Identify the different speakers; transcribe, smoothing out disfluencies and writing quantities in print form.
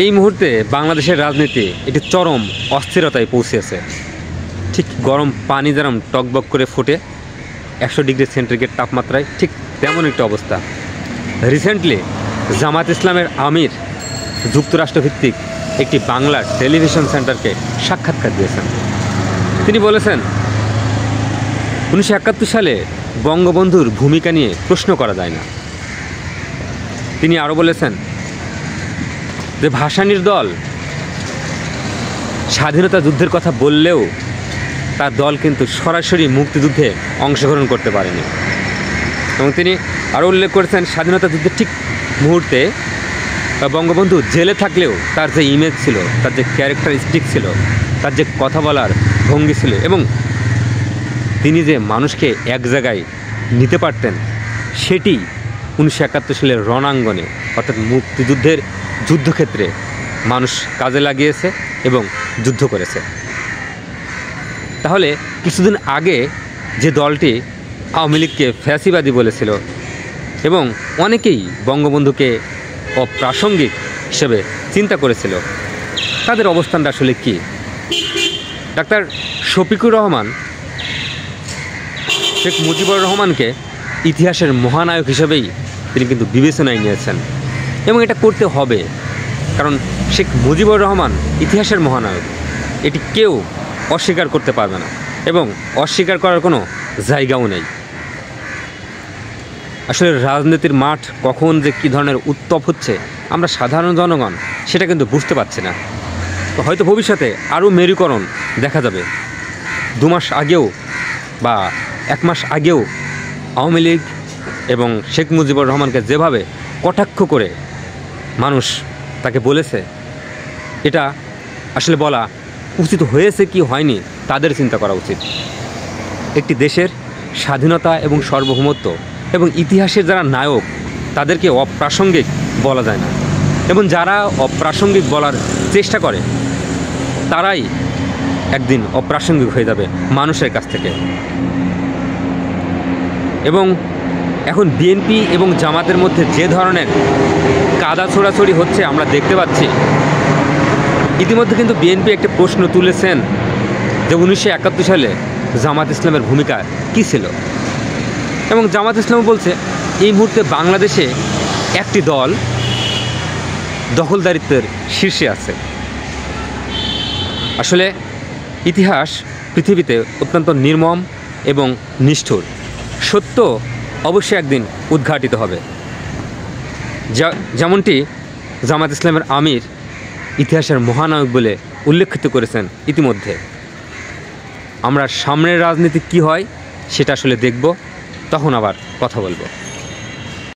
Speaker 1: এই মুহূর্তে বাংলাদেশের রাজনীতি একটি চরম অস্থিরতায় পৌঁছেছে। ঠিক গরম পানি যেরকম টকবক করে ফুটে 100 ডিগ্রি সেন্টিগ্রেড তাপমাত্রায়, ঠিক তেমন একটা অবস্থা। রিসেন্টলি জামাত ইসলামের আমির যুক্তরাষ্ট্রভিত্তিক একটি বাংলা টেলিভিশন সেন্টারকে সাক্ষাৎকার দিয়েছেন। তিনি বলেছেন 1971 সালে বঙ্গবন্ধুর ভূমিকা নিয়ে প্রশ্ন করা যায় না। তিনি আরও বলেছেন যে ভাসানীর দল স্বাধীনতা যুদ্ধের কথা বললেও তার দল কিন্তু সরাসরি মুক্তিযুদ্ধে অংশগ্রহণ করতে পারেনি। এবং তিনি আরও উল্লেখ করেছেন স্বাধীনতা যুদ্ধের ঠিক মুহূর্তে বঙ্গবন্ধু জেলে থাকলেও তার যে ইমেজ ছিল, তার যে ক্যারেক্টারিস্টিক ছিল, তার যে কথা বলার ভঙ্গি ছিল, এবং তিনি যে মানুষকে এক জায়গায় নিতে পারতেন, সেটি 1971 সালের রণাঙ্গনে অর্থাৎ মুক্তিযুদ্ধের যুদ্ধক্ষেত্রে মানুষ কাজে লাগিয়েছে এবং যুদ্ধ করেছে। তাহলে কিছুদিন আগে যে দলটি আওয়ামী লীগকে ফ্যাসিবাদী বলেছিল এবং অনেকেই বঙ্গবন্ধুকে অপ্রাসঙ্গিক হিসেবে চিন্তা করেছিল, তাদের অবস্থানটা আসলে কী? ডাক্তার শফিকুর রহমান শেখ মুজিবুর রহমানকে ইতিহাসের মহানায়ক হিসেবেই তিনি কিন্তু বিবেচনায় নিয়েছেন, এবং এটা করতে হবে, কারণ শেখ মুজিবুর রহমান ইতিহাসের মহানায়ক, এটি কেউ অস্বীকার করতে পারবে না এবং অস্বীকার করার কোনো জায়গাও নেই। আসলে রাজনীতির মাঠ কখন যে কী ধরনের উত্তপ হচ্ছে আমরা সাধারণ জনগণ সেটা কিন্তু বুঝতে পারছি না। তো হয়তো ভবিষ্যতে আরও মেরুকরণ দেখা যাবে। 2 মাস আগেও বা 1 মাস আগেও আওয়ামী লীগ এবং শেখ মুজিবুর রহমানকে যেভাবে কটাক্ষ করে মানুষ তাকে বলেছে, এটা আসলে বলা উচিত হয়েছে কি হয়নি তাদের চিন্তা করা উচিত। একটি দেশের স্বাধীনতা এবং সার্বভৌমত্ব এবং ইতিহাসের যারা নায়ক তাদেরকে অপ্রাসঙ্গিক বলা যায় না, এবং যারা অপ্রাসঙ্গিক বলার চেষ্টা করে তারাই একদিন অপ্রাসঙ্গিক হয়ে যাবে মানুষের কাছ থেকে। এবং এখন বিএনপি এবং জামাতের মধ্যে যে ধরনের কাদা ছোড়াছড়ি হচ্ছে আমরা দেখতে পাচ্ছি। ইতিমধ্যে কিন্তু বিএনপি একটা প্রশ্ন তুলেছেন যে 1971 সালে জামাত ইসলামের ভূমিকা কী ছিল, এবং জামাত ইসলাম বলছে এই মুহূর্তে বাংলাদেশে একটি দল দখলদারিত্বের শীর্ষে আছে। আসলে ইতিহাস পৃথিবীতে অত্যন্ত নির্মম এবং নিষ্ঠুর। সত্য অবশ্যই একদিন উদ্ঘাটিত হবে। যেমনটি জামাত ইসলামের আমির ইতিহাসের মহানায়ক বলে উল্লেখিত করেছেন ইতিমধ্যে। আমরা সামনের রাজনীতি কি হয় সেটা আসলে দেখব, তখন আবার কথা বলবো।